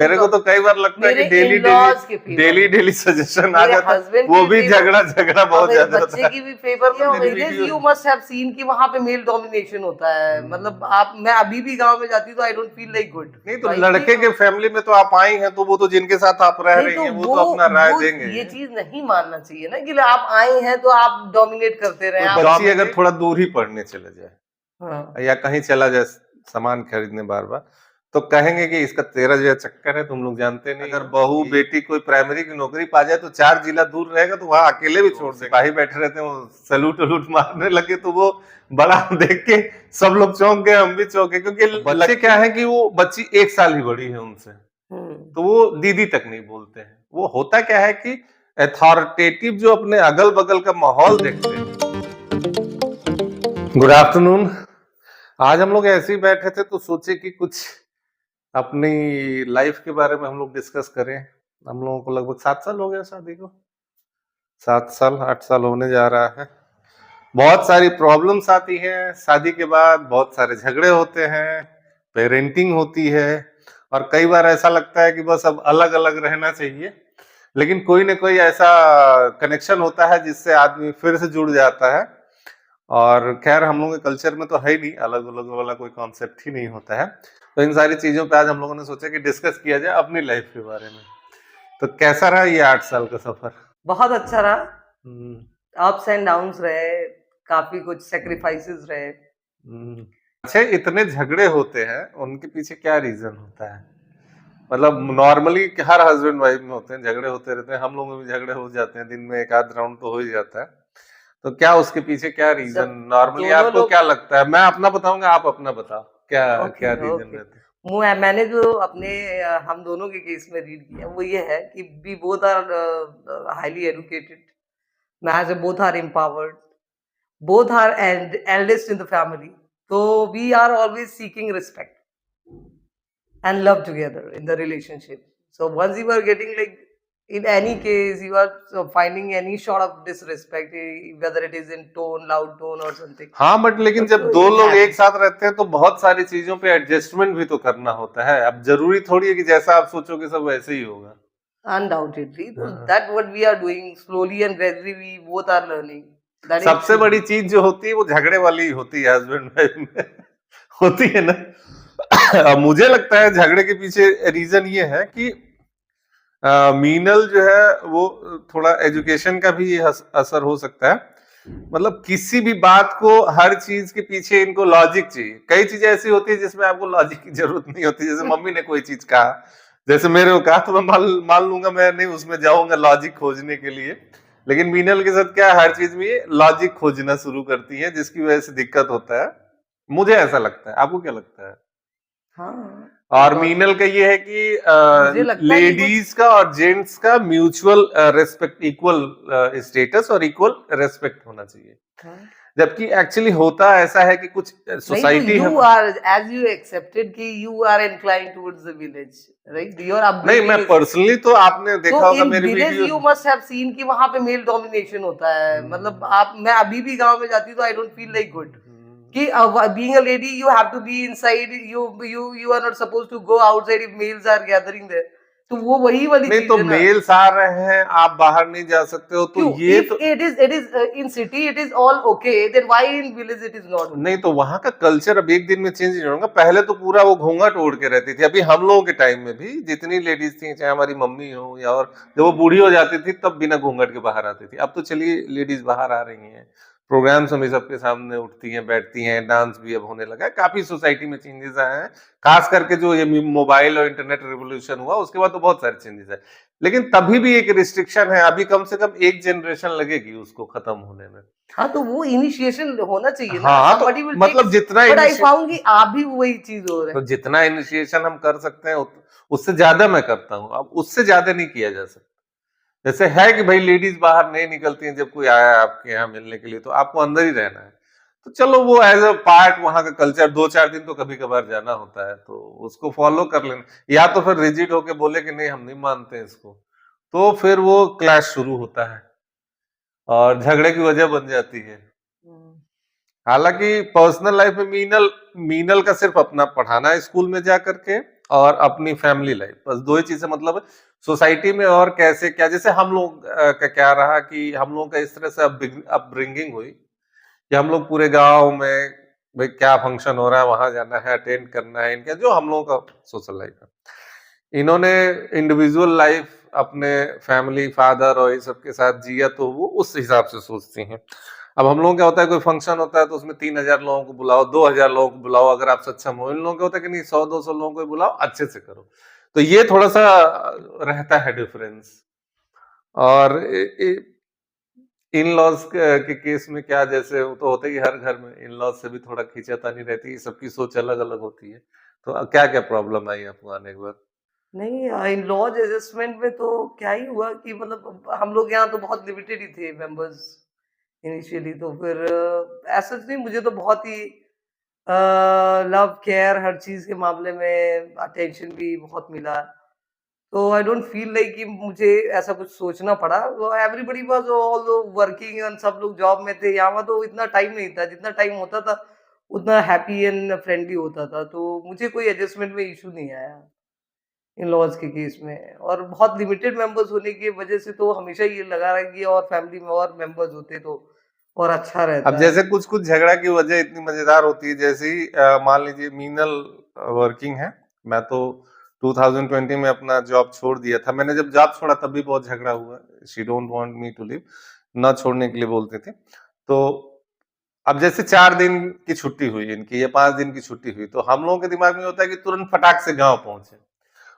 मेरे को तो कई बार लगता है कि डेली डेली सजेशन आ जाता है, वो भी झगड़ा बहुत ज्यादा होता बच्चे है। की भी फेवर में यू मस्ट हैव सीन कि वहां पे मेल डोमिनेशन होता है। मतलब मैं अभी भी गांव में जाती हूँ तो I don't feel like good. नहीं तो लड़के के फैमिली में तो आप आई हैं, तो वो तो जिनके साथ आप रह रही हैं वो तो अपना राय देंगे। ये चीज नहीं मानना चाहिए ना कि आप आए हैं तो आप डोमिनेट करते रहे। बच्ची अगर थोड़ा दूर ही पढ़ने चले जाए, हाँ। या कहीं चला जाए सामान खरीदने बार बार, तो कहेंगे कि इसका तेरा जो चक्कर है, तुम लोग जानते नहीं। अगर बहू बेटी कोई प्राइमरी की नौकरी पा जाए तो 4 जिला दूर रहेगा तो वहां अकेले भी छोड़ दे। भाई बैठे रहते हैं, वो सैल्यूट वलूट मारने लगे तो वो बड़ा देख के सब लोग चौंक गए, हम भी चौंके, क्योंकि बच्चे क्या है कि वो बच्ची 1 साल ही बड़ी है उनसे, तो वो दीदी तक नहीं बोलते हैं। वो होता क्या है कि अथॉरिटेटिव जो अपने अगल बगल का माहौल देखते हैं। Good afternoon. आज हम लोग ऐसे ही बैठे थे तो सोचे कि कुछ अपनी लाइफ के बारे में हम लोग डिस्कस करें। हम लोगों को लगभग 7 साल हो गया शादी को, 7 साल 8 साल होने जा रहा है। बहुत सारी प्रॉब्लम्स आती हैं शादी के बाद, बहुत सारे झगड़े होते हैं, पेरेंटिंग होती है, और कई बार ऐसा लगता है कि बस अब अलग अलग रहना चाहिए, लेकिन कोई ना कोई ऐसा कनेक्शन होता है जिससे आदमी फिर से जुड़ जाता है। और खैर हम लोगों के कल्चर में तो है ही नहीं, अलग अलग वाला कोई कॉन्सेप्ट ही नहीं होता है। तो इन सारी चीजों पे आज हम लोगों ने सोचा कि डिस्कस किया जाए अपनी लाइफ के बारे में। तो कैसा रहा ये 8 साल का सफर? बहुत अच्छा रहा। अप्स एंड डाउन्स रहे, काफी कुछ सेक्रीफाइसेस रहे। अच्छा, इतने झगड़े होते हैं, उनके पीछे क्या रीजन होता है? मतलब नॉर्मली हर हस्बैंड वाइफ में होते हैं, झगड़े होते रहते हैं, हम लोगों में भी झगड़े हो जाते हैं, दिन में एक आध राउंड तो हो ही जाता है। तो क्या उसके पीछे क्या रीजन नॉर्मली आपको क्या लगता है? मैं अपना बताऊंगा, आप अपना बताओ, क्या क्या रीजन रहता है? मैंने जो अपने हम दोनों के केस में रीड किया वो ये है कि we both are highly educated, both are empowered, both are eldest in the family, so we are always seeking respect and love together in the relationship. So once you are getting like, in any case you are finding any sort of disrespect, whether it is in tone, loud tone or something. हाँ, but लेकिन जब दो लोग एक साथ रहते हैं तो बहुत सारी चीजों पे एडजस्टमेंट भी तो करना होता है। अब जरूरी थोड़ी है कि जैसा आप सोचोगे सब वैसे ही होगा। Undoubtedly, that what we are doing slowly and gradually, we both are learning. सबसे बड़ी चीज जो होती है वो झगड़े वाली होती है, हस्बैंड वाइफ में होती है ना। मुझे लगता है झगड़े के पीछे रीजन ये है कि मीनल जो है वो थोड़ा एजुकेशन का भी असर हो सकता है। मतलब किसी भी बात को, हर चीज के पीछे इनको लॉजिक चाहिए। कई चीजें ऐसी होती है जिसमें आपको लॉजिक की जरूरत नहीं होती। जैसे मम्मी ने कोई चीज कहा, जैसे मेरे को कहा, तो मैं मान लूंगा, मैं नहीं उसमें जाऊंगा लॉजिक खोजने के लिए। लेकिन मीनल के साथ क्या है, हर चीज में लॉजिक खोजना शुरू करती है, जिसकी वजह से दिक्कत होता है। मुझे ऐसा लगता है, आपको क्या लगता है? हाँ, और मीनल का ये है कि लेडीज का और जेंट्स का म्यूचुअल रेस्पेक्ट, इक्वल स्टेटस और इक्वल रेस्पेक्ट होना चाहिए। जबकि एक्चुअली होता ऐसा है कि कुछ society you are, as you accepted कि you are inclined towards the village, right? Your upbringing. नहीं, मैं पर्सनली तो आपने देखा होगा मेरी video, you must have seen कि वहां पे मेल डोमिनेशन होता है। मतलब मैं अभी भी गांव में जाती हूँ तो I don't feel like good कि being a lady you have to be inside, you are not supposed to go outside if males are gathering there. तो वो वही वाली नहीं, तो मेल्स आ रहे हैं, आप बाहर नहीं जा सकते हो, तो ये तो it is in city it is all okay, then why in village it is not? नहीं, तो वहां का कल्चर अब एक दिन में चेंज नहीं होगा। पहले तो पूरा वो घूंघट ओढ़ के रहती थी। अभी हम लोगों के टाइम में भी जितनी लेडीज थी, चाहे हमारी मम्मी हो या, और जब वो बूढ़ी हो जाती थी तब बिना घूंघट के बाहर आती थी। अब तो चलिए लेडीज बाहर आ रही हैं, प्रोग्राम्स में सबके सामने उठती हैं, बैठती हैं, डांस भी अब होने लगा है। काफी सोसाइटी में चेंजेस आए हैं, खास करके जो ये मोबाइल और इंटरनेट रिवोल्यूशन हुआ उसके बाद तो बहुत सारे चेंजेस है। लेकिन तभी भी एक रिस्ट्रिक्शन है, अभी कम से कम एक जनरेशन लगेगी उसको खत्म होने में। हाँ, तो वो इनिशिएशन होना चाहिए ना। हाँ, तो मतलब जितना आप भी वही चीज हो रहा है। तो जितना इनिशिएशन हम कर सकते हैं उससे ज्यादा मैं करता हूँ। अब उससे ज्यादा नहीं किया जा सकता। जैसे है कि भाई लेडीज बाहर नहीं निकलती हैं, जब कोई आया आपके यहाँ मिलने के लिए तो आपको अंदर ही रहना है, तो चलो वो एज अ पार्ट वहां का कल्चर 2-4 दिन तो कभी कभार जाना होता है, तो उसको फॉलो कर लेना। या तो फिर रिजिड होके बोले कि नहीं हम नहीं मानते इसको, तो फिर वो क्लैश शुरू होता है और झगड़े की वजह बन जाती है। हालांकि पर्सनल लाइफ में मीनल का सिर्फ अपना पढ़ाना है स्कूल में जा करके, और अपनी फैमिली लाइफ, बस दो ही चीजें मतलब है। सोसाइटी में और कैसे क्या, जैसे हम लोग का क्या रहा कि हम लोग का इस तरह से अपब्रिंगिंग हुई कि हम लोग पूरे गांव में भाई क्या फंक्शन हो रहा है वहां जाना है, अटेंड करना है, इनका जो हम लोगों का सोशल लाइफ है। इन्होंने इंडिविजुअल लाइफ अपने फैमिली फादर और ये सब के साथ जिया, तो वो उस हिसाब से सोचती हैं। अब हम लोग क्या होता है, कोई फंक्शन होता है तो उसमें 3,000 लोगों को बुलाओ, 2,000 लोगों को बुलाओ अगर आप सक्षम हो। इन लोगों का होता है कि नहीं, 100-200 लोगों को ही बुलाओ, अच्छे से करो। तो ये थोड़ा सा रहता है डिफरेंस। और इन लॉज के केस में क्या, जैसे वो तो होता ही हर घर में, इन लॉज से भी थोड़ा खींचातानी रहती है, सबकी सोच अलग अलग होती है। तो क्या क्या प्रॉब्लम आई आपको आने के बाद? नहीं, इन लॉज एडजस्टमेंट में तो क्या ही हुआ कि मतलब हम लोग यहाँ तो बहुत लिमिटेड ही थे मेंबर्स इनिशियली। तो फिर ऐसा नहीं, मुझे तो बहुत ही लव केयर हर चीज के मामले में अटेंशन भी बहुत मिला। तो आई डोंट फील लाइक कि मुझे ऐसा कुछ सोचना पड़ा। Everybody was all working and सब लोग जॉब में थे। यहाँ तो इतना टाइम नहीं था, जितना टाइम होता था उतना हैप्पी एंड फ्रेंडली होता था। तो मुझे कोई एडजस्टमेंट में इशू नहीं आया इन लॉज के केस में। और बहुत लिमिटेड मेंबर्स होने की वजह से तो हमेशा ये लगा रहा है कि और फैमिली में और मेंबर्स होते तो और अच्छा अब रहता है। जैसे कुछ कुछ झगड़ा की वजह इतनी मजेदार होती है, जैसे ही मान लीजिए मीनल वर्किंग है, मैं तो 2020 में अपना जॉब छोड़ दिया था। मैंने जब जॉब छोड़ा तब भी बहुत झगड़ा हुआ, she don't want me to leave, ना छोड़ने के लिए बोलते थे। तो अब जैसे 4 दिन की छुट्टी हुई इनकी या 5 दिन की छुट्टी हुई, तो हम लोगों के दिमाग में होता है कि तुरंत फटाक से गांव पहुंचे।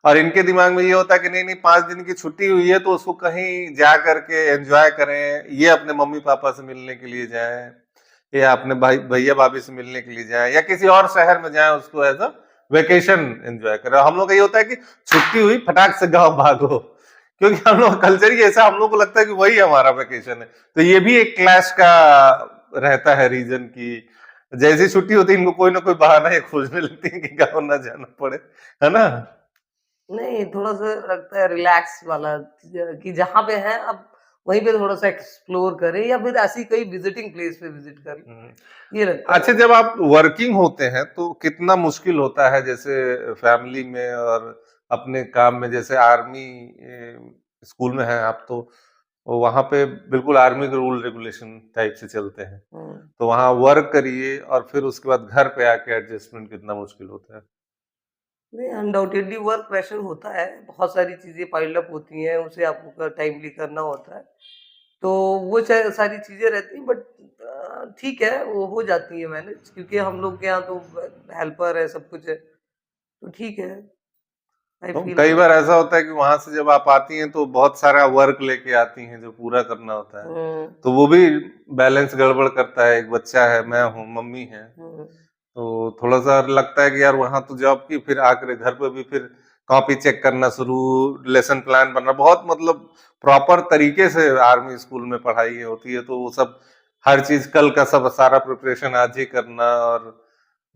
और इनके दिमाग में ये होता है कि नहीं नहीं, 5 दिन की छुट्टी हुई है तो उसको कहीं जा करके एंजॉय करें, ये अपने मम्मी पापा से मिलने के लिए जाएं, या अपने भाई भैया भाभी से मिलने के लिए जाएं, या किसी और शहर में जाएं, उसको एज अ वेकेशन एंजॉय करें। हम लोग का ये होता है कि छुट्टी हुई फटाक से गांव भागो, क्योंकि हम लोग कल्चर ही ऐसा, हम लोग को लगता है कि वही हमारा वेकेशन है। तो ये भी एक क्लैश का रहता है रीजन की जैसी छुट्टी होती है इनको कोई ना कोई बहाना ये खोजने लगती है कि गाँव ना जाना पड़े, है ना? नहीं, थोड़ा-सा लगता है रिलैक्स वाला कि जहाँ पे हैं अब वहीं पे थोड़ा-सा एक्सप्लोर करें या फिर ऐसी कोई विजिटिंग प्लेस पे विजिट कर लें, हम्म। ये लगता अच्छा, है। जब आप वर्किंग होते हैं तो कितना मुश्किल होता है, जैसे फैमिली में और अपने काम में, जैसे आर्मी स्कूल में हैं आप, तो वहां पे बिल्कुल आर्मी के रूल रेगुलेशन टाइप से चलते हैं, हुँ। तो वहां वर्क करिए और फिर उसके बाद घर पे आके एडजस्टमेंट कितना मुश्किल होता है? नहीं, अनडाउटेडली वर्क प्रेशर होता है, बहुत सारी चीज़ें पाइल अप होती हैं, उसे आपको टाइमली करना होता है। तो वो सारी चीज़ें रहती हैं, बट ठीक है, वो हो जाती है मैनेज, क्योंकि हम लोग के यहाँ तो हेल्पर है, सब कुछ है, तो ठीक है। आई तो फील कई गुड। बार ऐसा होता है कि वहां से जब आप आती हैं तो बहुत सारा वर्क लेके आती हैं जो पूरा करना होता है, हुँ, तो वो भी बैलेंस गड़बड़ करता है। एक बच्चा है, मैं हूँ, मम्मी है, हुँ। तो थोड़ा सा लगता है कि यार वहां तो जॉब की, फिर आकर घर पे भी फिर कॉपी चेक करना शुरू, लेसन प्लान बनना, बहुत मतलब प्रॉपर तरीके से आर्मी स्कूल में पढ़ाई होती है, तो वो सब हर चीज कल का सब सारा प्रिपरेशन आज ही करना, और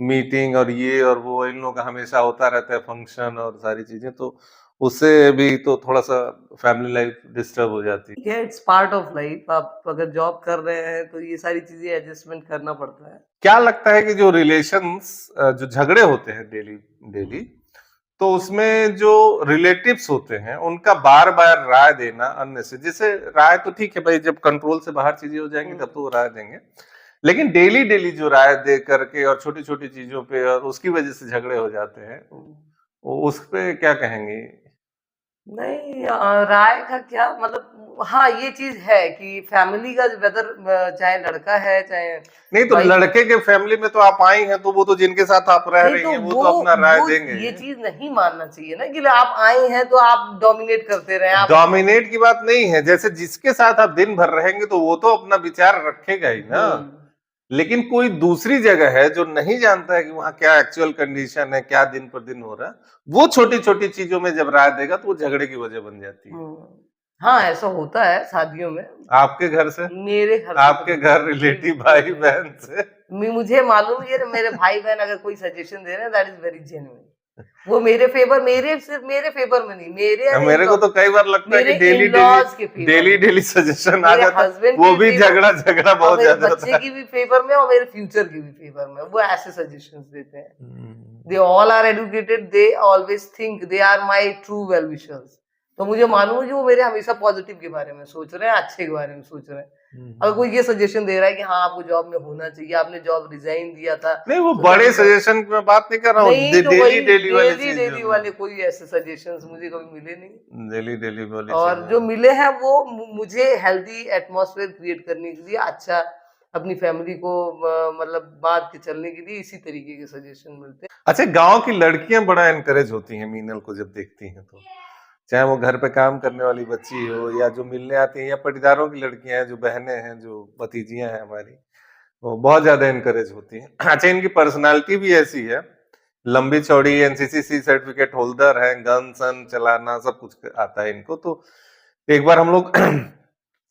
मीटिंग और ये और वो इन लोगों का हमेशा होता रहता है, फंक्शन और सारी चीजें, तो उससे भी तो थोड़ा सा फैमिली लाइफ डिस्टर्ब हो जाती है। ठीक है, इट्स पार्ट ऑफ लाइफ। आप अगर जॉब कर रहे हैं तो ये सारी चीज़ें एडजस्टमेंट करना पड़ता है। क्या लगता है कि जो रिलेशंस, जो झगड़े होते हैं डेली डेली, तो उसमें जो रिलेटिव्स होते हैं उनका बार बार राय देना अननेसेसरी, जैसे राय तो ठीक है भाई, जब कंट्रोल से बाहर चीजें हो जाएंगी हुँ, तब तो वो राय देंगे, लेकिन डेली डेली जो राय दे करके और छोटी छोटी चीजों पे और उसकी वजह से झगड़े हो जाते हैं, हुँ। उस पे क्या कहेंगे? नहीं, राय का क्या मतलब, हाँ, ये चीज़ है कि फैमिली का वेदर, चाहे लड़का है, चाहे नहीं तो वाइफ। लड़के के फैमिली में तो आप आई हैं, तो वो तो जिनके साथ आप रह नहीं, रही तो हैं वो तो अपना राय वो देंगे। ये चीज़ नहीं मानना चाहिए ना कि आप आए हैं तो आप डोमिनेट करते रहें, आप। डोमिनेट की बात नहीं है, जैसे जिसके साथ आप दिन भर रहेंगे तो वो तो अपना विचार रखेगा ही ना। हुँ। लेकिन कोई दूसरी जगह है जो नहीं जानता है कि वहां क्या एक्चुअल कंडीशन है, क्या दिन पर दिन हो रहा है, वो छोटी छोटी चीजों में जब राय देगा तो वो झगड़े की वजह बन जाती है। हुँ। हाँ, ऐसा होता है शादियों में। आपके घर से, मेरे घर से तो आपके घर जी, रिलेटिव बिल्कुल भाई नहीं। बहन से? मुझे मालूम है, मेरे भाई-बहन अगर कोई सजेशन दे रहे हैं दैट इज़ वेरी जेन्युइन। वो मेरे फेवर, सिर्फ मेरे फेवर में नहीं, मेरे एंड मेरे को तो कई बार लगता है कि मेरे डेली डेली इन-लॉज़ के फेवर डेली में, डेली सजेशन आ मेरे जाता है, हस्बैंड वो के भी फेवर झगड़ा में झगड़ा और बहुत मेरे ज्यादा होता बच्चे है। की भी फेवर में और मेरे फ्यूचर के भी फेवर में, वो ऐसे सजेशंस देते हैं। They all are educated, they always think they are my true well wishers. तो मुझे मालूम है कि वो मेरे हमेशा पॉजिटिव के बारे में सोच रहे हैं, अच्छे के बारे में सोच रहे हैं। अगर कोई ये सजेशन दे रहा है कि हाँ आपको जॉब में होना चाहिए, आपने जॉब रिजाइन दिया था, नहीं, वो तो बड़े तभी तो सजेशन की मैं बात नहीं कर रहा हूँ, नहीं, तो डेली वही डेली वाली डेली चीज डेली जो वाले कोई ऐसे सजेशंस मुझे कभी मिले नहीं। डेली डेली वाली और जो चीजें। मिले हैं वो मुझे हेल्दी एटमॉस्फेयर क्रिएट करने के लिए, अच्छा अपनी फैमिली को मतलब बांध के चलने के लिए इसी तरीके के सजेशन मिलते हैं। अच्छा, गांव की लड़कियां बड़ा एनकरेज होती हैं मीनल को जब देखती हैं तो, चाहे वो घर पे काम करने वाली बच्ची हो या जो मिलने आती हैं या पटीदारों की लड़कियां हैं, जो बहनें हैं, जो भतीजियां हैं हमारी, वो बहुत ज्यादा एनकरेज होती हैं। अच्छा, इनकी पर्सनालिटी भी ऐसी है, लंबी चौड़ी, एनसीसी सर्टिफिकेट होल्डर है, गन सन चलाना सब कुछ आता है इनको। तो एक बार हम लोग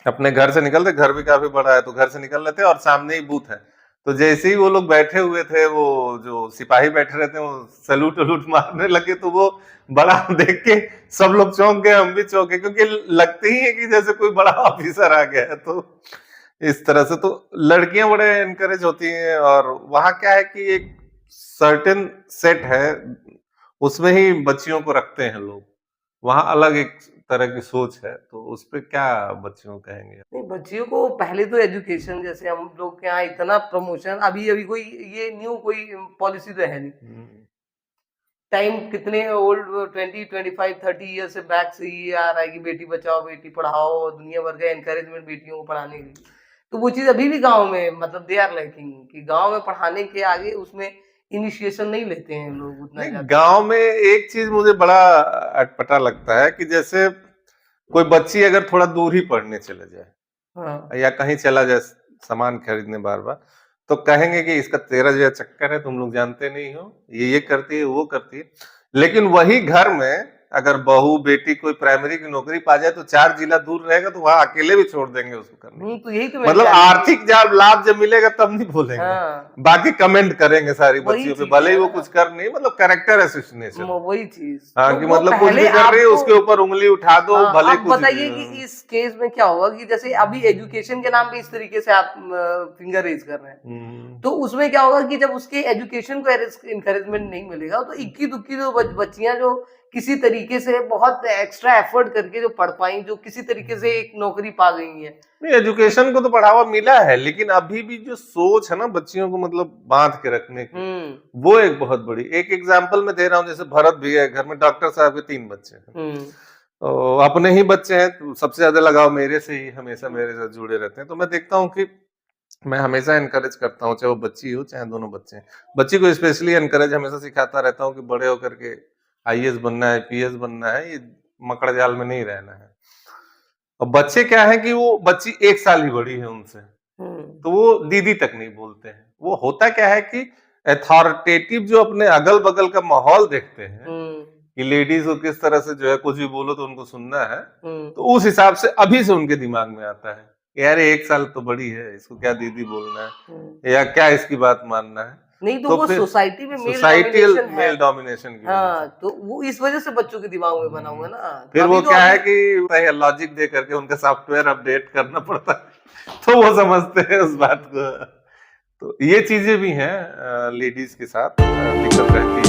अपने घर से निकलते, घर भी काफी बड़ा है, तो घर से निकल रहे थे और सामने ही बूथ है। तो जैसे ही वो लोग बैठे हुए थे, वो जो सिपाही बैठे रहते हैं, वो सैल्यूट वलूट मारने लगे, तो वो बड़ा देख के सब लोग चौंक गए, हम भी चौंके, क्योंकि लगते ही है कि जैसे कोई बड़ा ऑफिसर आ गया है। तो इस तरह से तो लड़कियां बड़े एनकरेज होती हैं। और वहां क्या है कि एक सर्टेन सेट है, उसमें ही बच्चियों को रखते हैं लोग। वहां अलग एक तरह की सोच है, तो उस पे क्या बच्चियों को कहेंगे? नहीं, बच्चियों को पहले तो एजुकेशन, जैसे हम लोग के यहाँ इतना प्रमोशन, अभी अभी कोई ये न्यू कोई पॉलिसी तो है नहीं। टाइम कितने ओल्ड 20 25 30 ईयर से बैक से ये आ रहा है कि बेटी बचाओ बेटी पढ़ाओ, दुनिया भर का एनकरेजमेंट बेटियों को पढ़ाने के लिए। तो वो चीज अभी भी गांव में मतलब दे आर लैकिंग, कि गांव में पढ़ाने के आगे उसमें इनिशिएशन नहीं लेते हैं लोग उतना नहीं, ज्यादा। गांव में एक चीज मुझे बड़ा अटपटा लगता है कि जैसे कोई बच्ची अगर थोड़ा दूर ही पढ़ने चले जाए हाँ, या कहीं चला जाए सामान खरीदने बार बार, तो कहेंगे कि इसका तेरा जो चक्कर है, तुम लोग जानते नहीं हो, ये करती है, वो करती है। लेकिन वही घर में अगर बहू बेटी कोई प्राइमरी की नौकरी पा जाए, तो 4 जिला दूर रहेगा, तो वहां अकेले भी छोड़ देंगे उसको करने के लिए। तो यही तो मतलब आर्थिक जब लाभ जब मिलेगा तब नहीं बोलेंगे, हाँ, बाकी कमेंट करेंगे सारी वही बच्चियों पे, चीज भले है ही वो ना। कुछ कर नहीं, मतलब कैरेक्टर एसोसिएशन। वही चीज हाँ, तो कि वो मतलब कुछ पहले भी कर रही है आपको। उसके ऊपर उंगली उठा दो, हाँ, भले अब कुछ भी बताइए कि इस केस में क्या होगा कि जैसे अभी एजुकेशन के नाम पे इस तरीके से आप फिंगर रेज कर रहे हैं, तो उसमें क्या होगा कि जब उसके एजुकेशन को इनकरेजमेंट नहीं मिलेगा, तो इक्की दुक्की जो बच्चियां जो किसी तरीके से बहुत एक्स्ट्रा एफर्ट करके जो पढ़ पाई, जो किसी तरीके से एक नौकरी पा गई हैं। नहीं, एजुकेशन को तो बढ़ावा मिला है, लेकिन अभी भी जो सोच है ना बच्चियों को मतलब बांध के रखने की, वो एक बहुत बड़ी। एक एग्जांपल मैं दे रहा हूँ, जैसे भरत भी है, घर में डॉक्टर साहब के 3 बच्चे हैं, तो अपने ही बच्चे हैं, तो सबसे ज्यादा लगाव मेरे से ही, हमेशा मेरे साथ जुड़े रहते हैं। तो मैं देखता हूँ कि मैं हमेशा एनकरेज करता हूँ, चाहे वो बच्ची हो चाहे दोनों बच्चे हैं, बच्ची को स्पेशली एनकरेज हमेशा सिखाता रहता हूँ कि बड़े होकर के आईएएस बनना है, पीएस बनना है, ये मकड़ जाल में नहीं रहना है। और बच्चे क्या है कि वो बच्ची 1 साल ही बड़ी है उनसे, तो वो दीदी तक नहीं बोलते हैं। वो होता क्या है कि अथॉरिटेटिव जो अपने अगल बगल का माहौल देखते हैं कि लेडीज को किस तरह से जो है कुछ भी बोलो तो उनको सुनना है, तो उस हिसाब से अभी से उनके दिमाग में आता है कि यार 1 साल तो बड़ी है, इसको क्या दीदी बोलना है या क्या इसकी बात मानना है। नहीं, तो वो फिर सोसाइटी में सोसाइटियल मेल मेल डोमिनेशन की वजह हाँ, से तो वो इस वजह से बच्चों के दिमाग में बना हुआ है ना। फिर अभी वो तो क्या है कि लॉजिक दे करके उनका सॉफ्टवेयर अपडेट करना पड़ता है, तो वो समझते हैं उस बात को। तो ये चीजें भी हैं लेडीज के साथ दिक्कत रहती है।